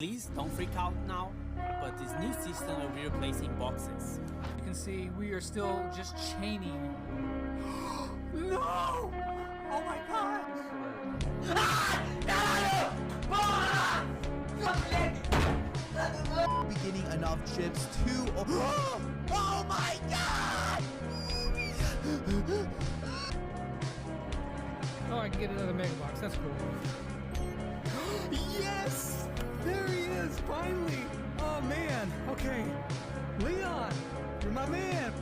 Please don't freak out now, but this new system will be replacing boxes. You can see we are still just chaining. No! Oh my god! Beginning enough chips to. Oh my god! Oh, I can get another mega box. That's cool. Yes! There he is, finally! Oh man, okay. Leon, you're my man.